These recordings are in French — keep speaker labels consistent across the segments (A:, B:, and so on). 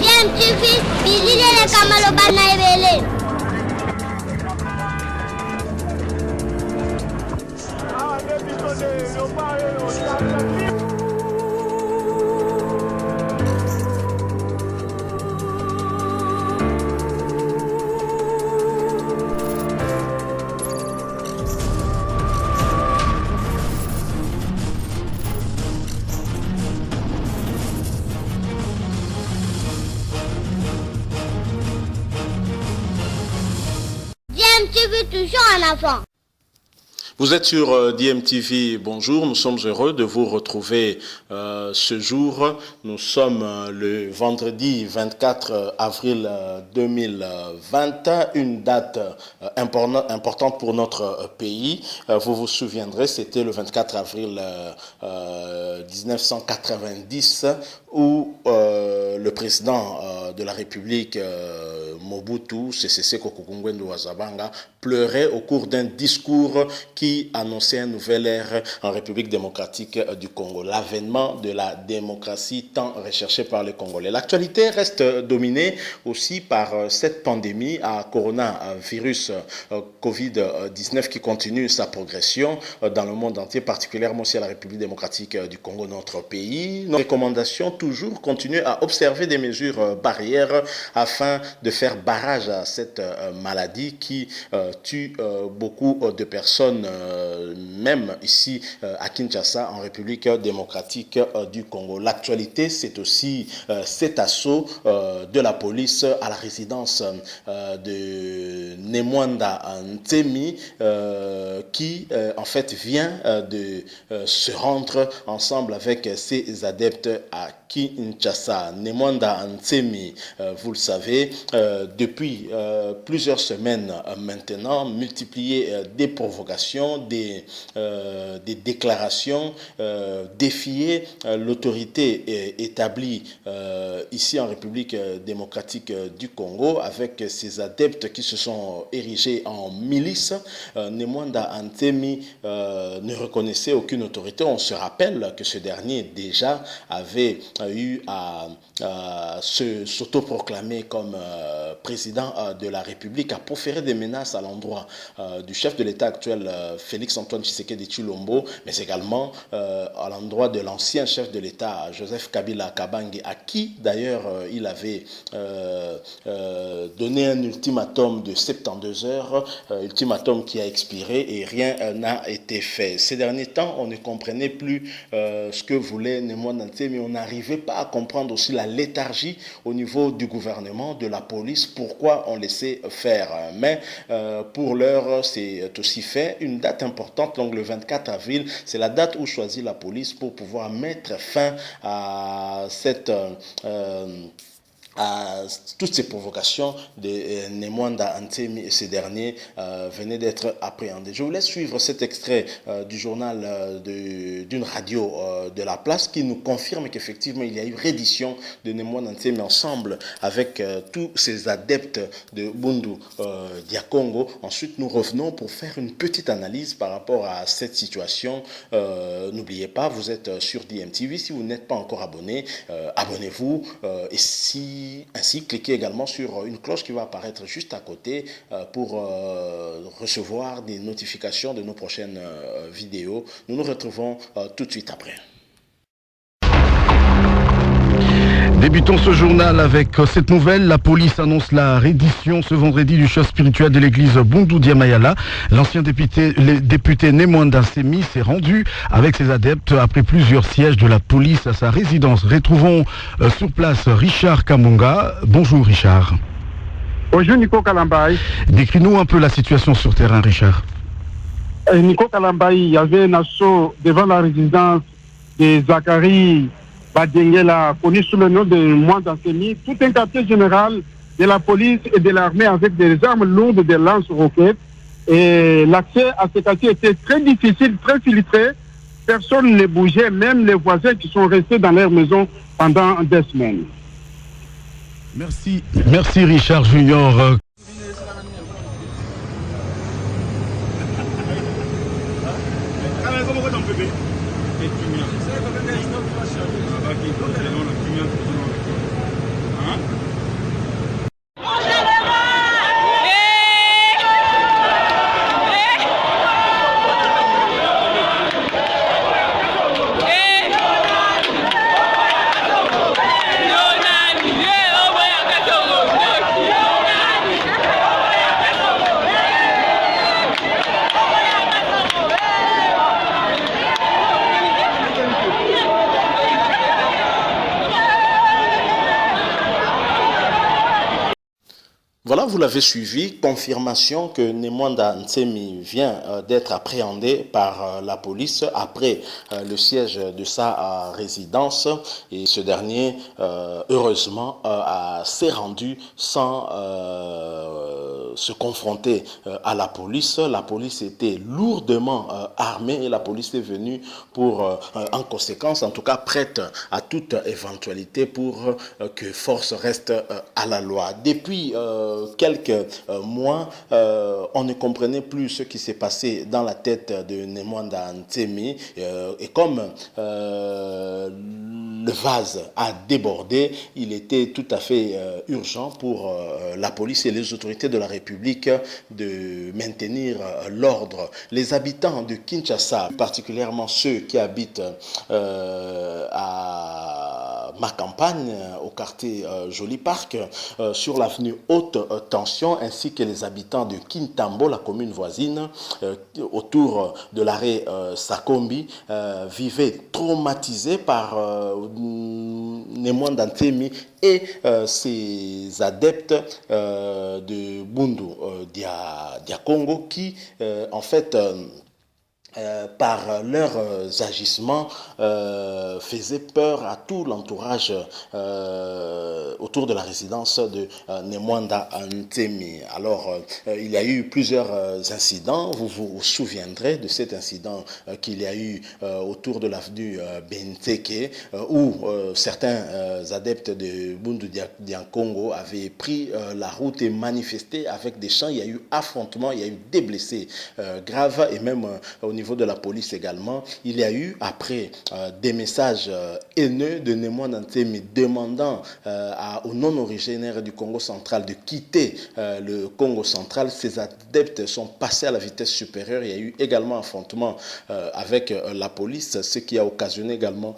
A: DMTV, Bilile Kamalo Banaibele. DMTV toujours en avant.
B: Vous êtes sur DMTV, bonjour, nous sommes heureux de vous retrouver ce jour. Nous sommes le vendredi 24 avril 2020, une date importante pour notre pays. Vous vous souviendrez, c'était le 24 avril 1990 où le président de la République, Mobutu Sese Seko Ngbendu wa Zabanga, pleurait au cours d'un discours qui annonçait une nouvelle ère en République démocratique du Congo, l'avènement de la démocratie tant recherchée par les Congolais. L'actualité reste dominée aussi par cette pandémie à coronavirus Covid-19 qui continue sa progression dans le monde entier, particulièrement aussi à la République démocratique du Congo, notre pays. Nos recommandations toujours continuent à observer des mesures barrières afin de faire barrage à cette maladie qui tue beaucoup de personnes, même ici à Kinshasa, en République démocratique du Congo. L'actualité, c'est aussi cet assaut de la police à la résidence de Nemwanda Ntemi qui en fait vient de se rendre ensemble avec ses adeptes à Kinshasa. Nemwanda Ntemi, vous le savez, depuis plusieurs semaines maintenant, multiplié des provocations, des déclarations, défier l'autorité établie ici en République démocratique du Congo avec ses adeptes qui se sont érigés en milice. Nemwanda Ntemi ne reconnaissait aucune autorité. On se rappelle que ce dernier déjà avait eu à s'autoproclamer comme président de la République, à proférer des menaces à l'endroit du chef de l'État actuel, Félix-Antoine Tshisekedi Tshilombo, mais également à l'endroit de l'ancien chef de l'État, Joseph Kabila Kabange, à qui d'ailleurs il avait donné un ultimatum de 72 heures, ultimatum qui a expiré et rien n'a été fait. Ces derniers temps, on ne comprenait plus ce que voulait Nemwanda Ntemi, mais on n'arrivait pas à comprendre aussi la léthargie au niveau du gouvernement, de la police, pourquoi on laissait faire. Mais pour l'heure, c'est aussi fait. Une date importante, donc le 24 avril, c'est la date où choisit la police pour pouvoir mettre fin à cette à toutes ces provocations de Nemwanda Ntemi et ces derniers venaient d'être appréhendés. Je vous laisse suivre cet extrait du journal d'une radio de la place qui nous confirme qu'effectivement il y a eu reddition de Nemwanda Ntemi ensemble avec tous ces adeptes de Bundu Dia Congo. Ensuite nous revenons pour faire une petite analyse par rapport à cette situation. N'oubliez pas, vous êtes sur DMTV. Si vous n'êtes pas encore abonné, abonnez-vous et ainsi, cliquez également sur une cloche qui va apparaître juste à côté pour recevoir des notifications de nos prochaines vidéos. Nous nous retrouvons tout de suite après.
C: Débutons ce journal avec cette nouvelle. La police annonce la reddition ce vendredi du chef spirituel de l'église Bundu Dia Mayala. L'ancien député Nemwanda Ntemi s'est rendu avec ses adeptes après plusieurs sièges de la police à sa résidence. Retrouvons sur place Richard Kamunga. Bonjour Richard.
D: Bonjour Nico Kalambaye.
C: Décris-nous un peu la situation sur terrain, Richard.
D: Nico Kalambaye, il y avait un assaut devant la résidence de Zachary Badengela, connu sous le nom de Nemwanda Ntemi, tout un quartier général de la police et de l'armée avec des armes lourdes, des lance-roquettes. Et l'accès à ce quartier était très difficile, très filtré. Personne ne bougeait, même les voisins qui sont restés dans leur maison pendant des semaines.
C: Merci Richard Junior.
B: Voilà, vous l'avez suivi, confirmation que Nemwanda Ntsemi vient d'être appréhendé par la police après le siège de sa résidence, et ce dernier, heureusement, s'est rendu sans se confronter à la police. La police était lourdement armée et la police est venue pour, en conséquence, en tout cas prête à toute éventualité pour que force reste à la loi. Depuis quelques mois, on ne comprenait plus ce qui s'est passé dans la tête de Nemwanda Ntsemi, et comme le vase a débordé, il était tout à fait urgent pour la police et les autorités de la République de maintenir l'ordre. Les habitants de Kinshasa, particulièrement ceux qui habitent à ma campagne, au quartier Joli Parc, sur l'avenue Haute Tension, ainsi que les habitants de Kintambo, la commune voisine, autour de l'arrêt Sakombi, vivaient traumatisés par Nemwanda Ntsemi et ses adeptes de Bundu Dia Congo qui, en fait, par leurs agissements, faisaient peur à tout l'entourage autour de la résidence de Nemwanda Ntsemi. Alors, il y a eu plusieurs incidents. Vous vous souviendrez de cet incident qu'il y a eu autour de l'avenue Benteke, où certains adeptes de Bundu Dia Congo avaient pris la route et manifesté avec des chants. Il y a eu affrontement, il y a eu des blessés graves, et même au niveau de la police également, il y a eu, après des messages haineux de Nemwanda Ntsemi demandant aux non-originaires du Congo central de quitter le Congo central, ces adeptes sont passés à la vitesse supérieure. Il y a eu également un affrontement avec la police, ce qui a occasionné également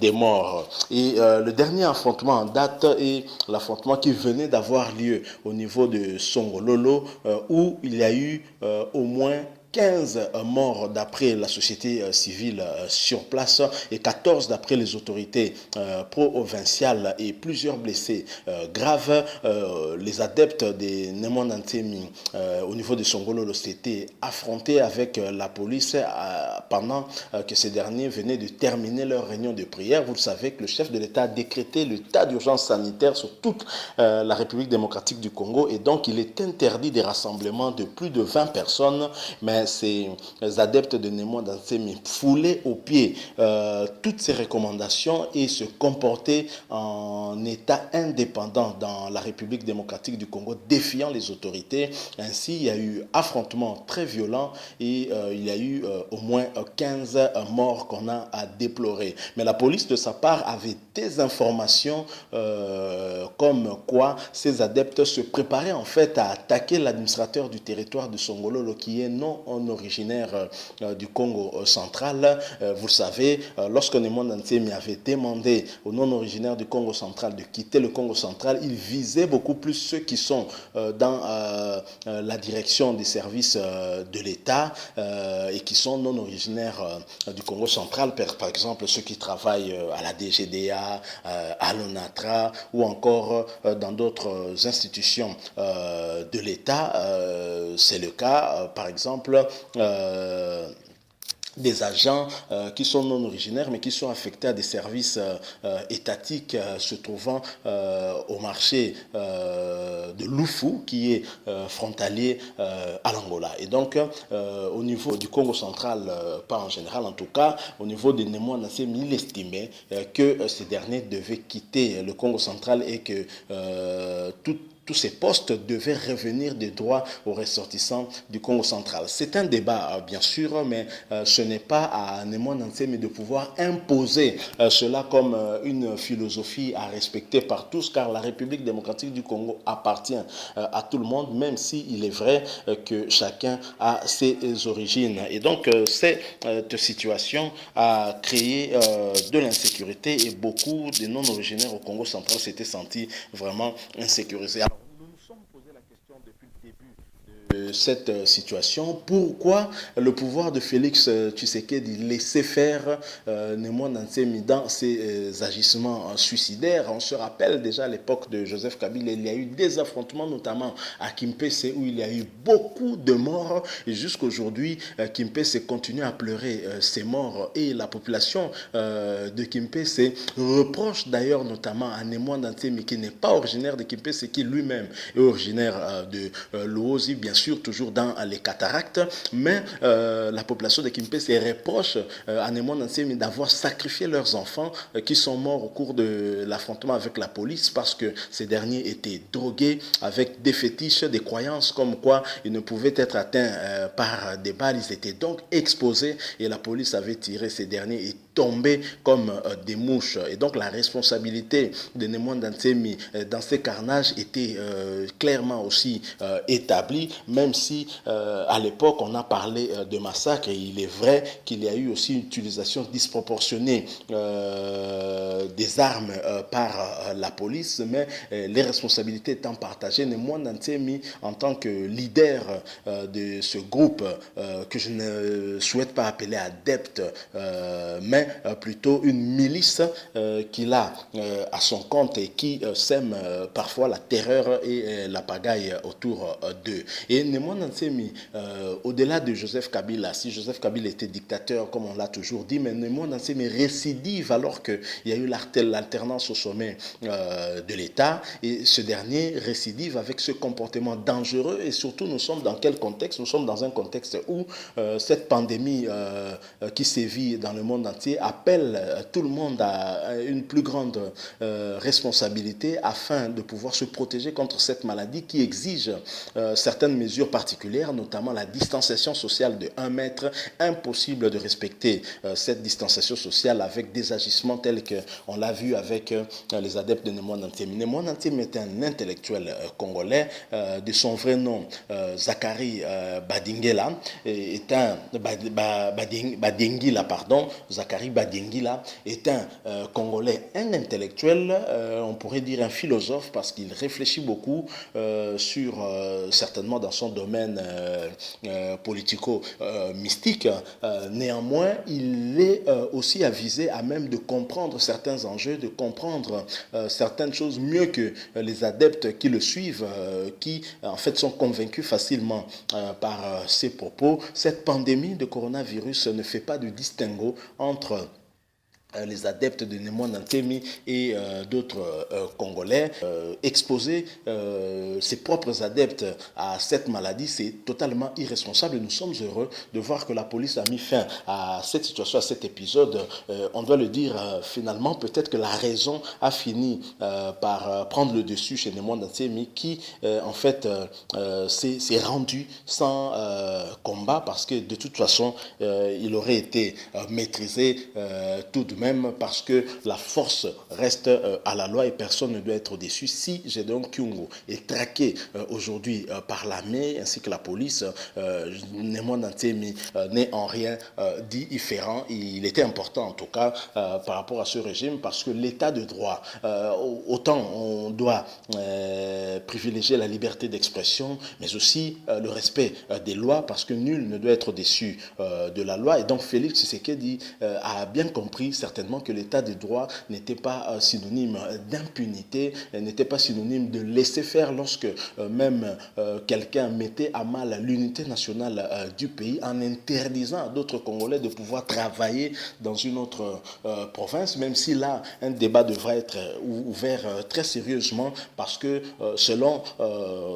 B: des morts. Et le dernier affrontement en date est l'affrontement qui venait d'avoir lieu au niveau de Songololo, où il y a eu au moins 15 morts d'après la société civile sur place et 14 d'après les autorités provinciales, et plusieurs blessés graves. Les adeptes de Nemwanda Ntsemi au niveau de Songololo s'étaient affrontés avec la police pendant que ces derniers venaient de terminer leur réunion de prière. Vous le savez que le chef de l'État a décrété l'état d'urgence sanitaire sur toute la République démocratique du Congo, et donc il est interdit des rassemblements de plus de 20 personnes. Mais ces adeptes de Nemwanda Ntsemi foulaient aux pieds toutes ces recommandations et se comportaient en état indépendant dans la République démocratique du Congo, défiant les autorités. Ainsi, il y a eu affrontements très violents et il y a eu au moins 15 morts qu'on a à déplorer. Mais la police, de sa part, avait des informations comme quoi ces adeptes se préparaient en fait à attaquer l'administrateur du territoire de Songololo, qui est non originaire du Congo central. Vous le savez, lorsque Nemwanda Ntsemi avait demandé aux non originaires du Congo central de quitter le Congo central, il visait beaucoup plus ceux qui sont dans la direction des services de l'État et qui sont non originaires du Congo central, par exemple ceux qui travaillent à la DGDA, à l'ONATRA ou encore dans d'autres institutions de l'État. C'est le cas, par exemple, des agents qui sont non originaires mais qui sont affectés à des services étatiques se trouvant au marché de Lufu, qui est frontalier à l'Angola. Et donc au niveau du Congo central, pas en général en tout cas, au niveau des Nemwanda Ntsemi, il estimait que ces derniers devaient quitter le Congo central et que tous ces postes devaient revenir des droits aux ressortissants du Congo central. C'est un débat, bien sûr, mais ce n'est pas à Nemwanda Ntsemi de pouvoir imposer cela comme une philosophie à respecter par tous, car la République démocratique du Congo appartient à tout le monde, même s'il est vrai que chacun a ses origines. Et donc, cette situation a créé de l'insécurité, et beaucoup de non-originaires au Congo central s'étaient sentis vraiment insécurisés. Alors, nous nous sommes posé la question depuis le début cette situation. Pourquoi le pouvoir de Félix Tshisekedi laissait faire Némon Nansemi dans ses agissements suicidaires? On se rappelle déjà à l'époque de Joseph Kabila, il y a eu des affrontements, notamment à Kimpese, où il y a eu beaucoup de morts. Et jusqu'aujourd'hui, Kimpese continue à pleurer ses morts. Et la population de Kimpese reproche d'ailleurs notamment à Némon Nansemi, qui n'est pas originaire de Kimpese, qui lui-même est originaire de Luozi, bien sûr, toujours dans les cataractes, mais la population de Kimpese reproche à Némon Nansemi d'avoir sacrifié leurs enfants qui sont morts au cours de l'affrontement avec la police parce que ces derniers étaient drogués avec des fétiches, des croyances comme quoi ils ne pouvaient être atteints par des balles. Ils étaient donc exposés et la police avait tiré ces derniers et tombés comme des mouches. Et donc la responsabilité de Némon Nansemi dans ces carnages était clairement aussi établie, même si à l'époque on a parlé de massacre, et il est vrai qu'il y a eu aussi une utilisation disproportionnée des armes par la police, mais les responsabilités étant partagées, Némon Nansemi, en tant que leader de ce groupe que je ne souhaite pas appeler adepte, mais plutôt une milice qu'il a à son compte et qui sème parfois la terreur et la pagaille autour d'eux. Et Némon Nansemi, au-delà de Joseph Kabila, si Joseph Kabila était dictateur, comme on l'a toujours dit, mais Némon Nansemi récidive alors qu'il y a eu l'alternance au sommet de l'État, et ce dernier récidive avec ce comportement dangereux. Et surtout, nous sommes dans quel contexte? Nous sommes dans un contexte où cette pandémie qui sévit dans le monde entier appelle tout le monde à une plus grande responsabilité afin de pouvoir se protéger contre cette maladie qui exige certaines mesures particulières, notamment la distanciation sociale de 1 mètre. Impossible de respecter cette distanciation sociale avec des agissements tels qu'on l'a vu avec les adeptes de Némon Nansemi. Némon Nansemi est un intellectuel congolais, de son vrai nom Zachary Badingela, est un Badingila, pardon, Zachary Badingila est un Congolais, un intellectuel, on pourrait dire un philosophe, parce qu'il réfléchit beaucoup sur, certainement dans son domaine politico-mystique. Néanmoins, il est aussi avisé à même de comprendre certains enjeux, de comprendre certaines choses mieux que les adeptes qui le suivent, qui en fait sont convaincus facilement par ses propos. Cette pandémie de coronavirus ne fait pas de distinguo entre les adeptes de Némon Nansemi et d'autres Congolais. Exposer ses propres adeptes à cette maladie, c'est totalement irresponsable, et nous sommes heureux de voir que la police a mis fin à cette situation, à cet épisode. On doit le dire, finalement, peut-être que la raison a fini par prendre le dessus chez Némon Nansemi, qui en fait s'est rendu sans combat, parce que de toute façon il aurait été maîtrisé tout de même, parce que la force reste à la loi et personne ne doit être déçu. Si Gédéon Kyungu est traqué aujourd'hui par l'armée ainsi que la police, Némon Nansemi n'est en rien différent. Il était important en tout cas par rapport à ce régime, parce que l'état de droit, autant on doit privilégier la liberté d'expression, mais aussi le respect des lois, parce que nul ne doit être déçu de la loi. Et donc Félix Tshisekedi a bien compris certainement que l'état de droit n'était pas synonyme d'impunité, n'était pas synonyme de laisser faire lorsque même quelqu'un mettait à mal l'unité nationale du pays en interdisant à d'autres Congolais de pouvoir travailler dans une autre province, même si là un débat devrait être ouvert très sérieusement, parce que selon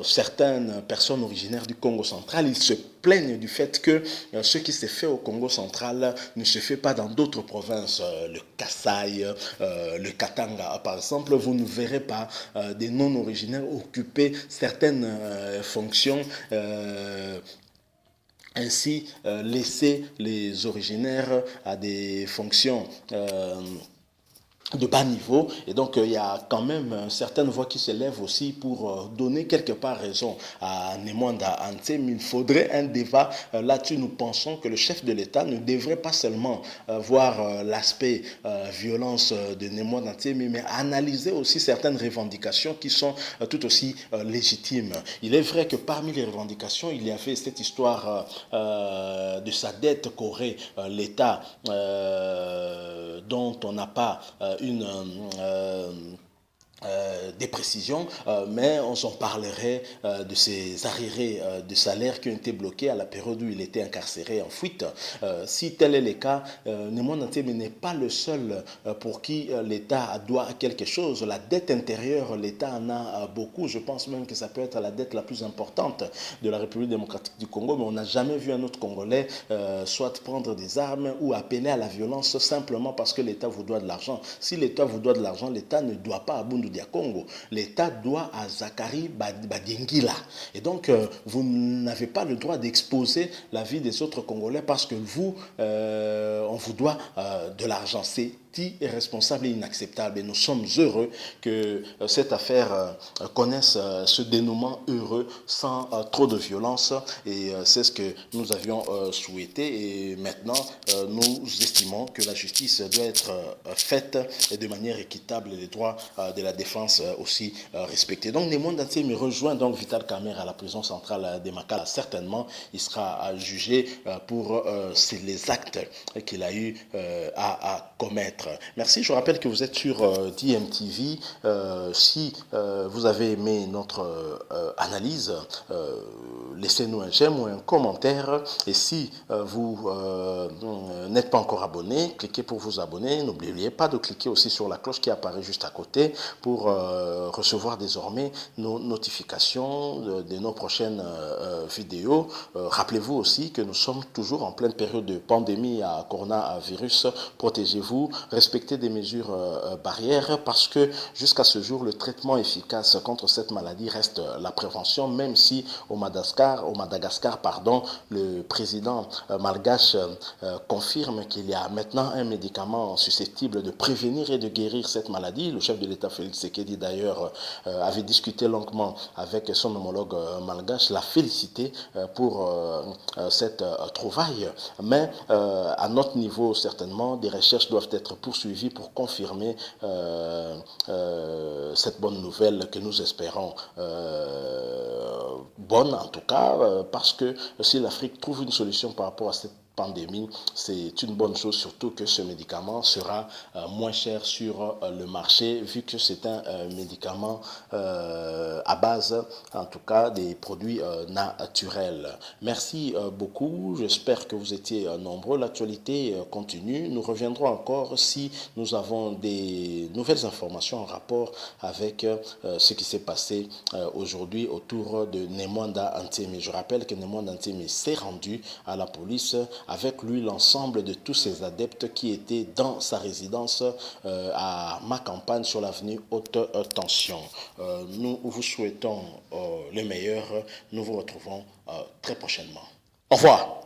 B: certaines personnes originaires du Congo central, ils se plaignent du fait que ce qui s'est fait au Congo central ne se fait pas dans d'autres provinces, le Kasaï, le Katanga par exemple. Vous ne verrez pas des non-originaires occuper certaines fonctions, ainsi laisser les originaires à des fonctions de bas niveau, et donc il y a quand même certaines voix qui s'élèvent aussi pour donner quelque part raison à Nemwanda Antemi. Il faudrait un débat là-dessus. Nous pensons que le chef de l'État ne devrait pas seulement voir l'aspect violence de Nemwanda Antemi, mais analyser aussi certaines revendications qui sont tout aussi légitimes. Il est vrai que parmi les revendications, il y avait cette histoire de sa dette qu'aurait l'État, dont on n'a pas des précisions, mais on s'en parlerait de ces arriérés de salaire qui ont été bloqués à la période où il était incarcéré en fuite. Si tel est le cas, Nemwanda Antemi n'est pas le seul pour qui l'État doit quelque chose. La dette intérieure, l'État en a beaucoup. Je pense même que ça peut être la dette la plus importante de la République démocratique du Congo, mais on n'a jamais vu un autre Congolais soit prendre des armes ou appeler à la violence simplement parce que l'État vous doit de l'argent. Si l'État vous doit de l'argent, l'État ne doit pas à Bundu Dia Congo. L'État doit à Zakari Badiengila. Et donc, vous n'avez pas le droit d'exposer la vie des autres Congolais parce que vous, on vous doit de l'argent. C'est irresponsable et inacceptable. Et nous sommes heureux que cette affaire connaisse ce dénouement heureux sans trop de violence. Et c'est ce que nous avions souhaité. Et maintenant, nous estimons que la justice doit être faite et de manière équitable et les droits de la défense aussi respectés. Donc, Nemwanda Antemi rejoint donc Vital Kamerhe à la prison centrale de Makala. Certainement, il sera jugé pour les actes qu'il a eu à commettre. Merci, je rappelle que vous êtes sur DMTV. Si vous avez aimé notre analyse, laissez-nous un j'aime ou un commentaire. Et si vous n'êtes pas encore abonné, cliquez pour vous abonner. N'oubliez pas de cliquer aussi sur la cloche qui apparaît juste à côté pour recevoir désormais nos notifications de nos prochaines vidéos. Rappelez-vous aussi que nous sommes toujours en pleine période de pandémie à coronavirus. Protégez-vous, respectez des mesures barrières parce que jusqu'à ce jour, le traitement efficace contre cette maladie reste la prévention, même si au Madagascar, le président malgache confirme qu'il y a maintenant un médicament susceptible de prévenir et de guérir cette maladie. Le chef de l'État, Félix Tshisekedi, d'ailleurs, avait discuté longuement avec son homologue malgache, l'a félicité pour cette trouvaille. Mais à notre niveau, certainement, des recherches doivent être poursuivies pour confirmer cette bonne nouvelle que nous espérons bonne, en tout cas, parce que si l'Afrique trouve une solution par rapport à cette pandémie, c'est une bonne chose, surtout que ce médicament sera moins cher sur le marché, vu que c'est un médicament à base, en tout cas, des produits naturels. Merci beaucoup, j'espère que vous étiez nombreux. L'actualité continue. Nous reviendrons encore si nous avons des nouvelles informations en rapport avec ce qui s'est passé aujourd'hui autour de Nemwanda Antemi. Je rappelle que Nemwanda Antemi s'est rendu à la police, avec lui l'ensemble de tous ses adeptes qui étaient dans sa résidence à Macampagne sur l'avenue Haute Tension. Nous vous souhaitons le meilleur. Nous vous retrouvons très prochainement. Au revoir.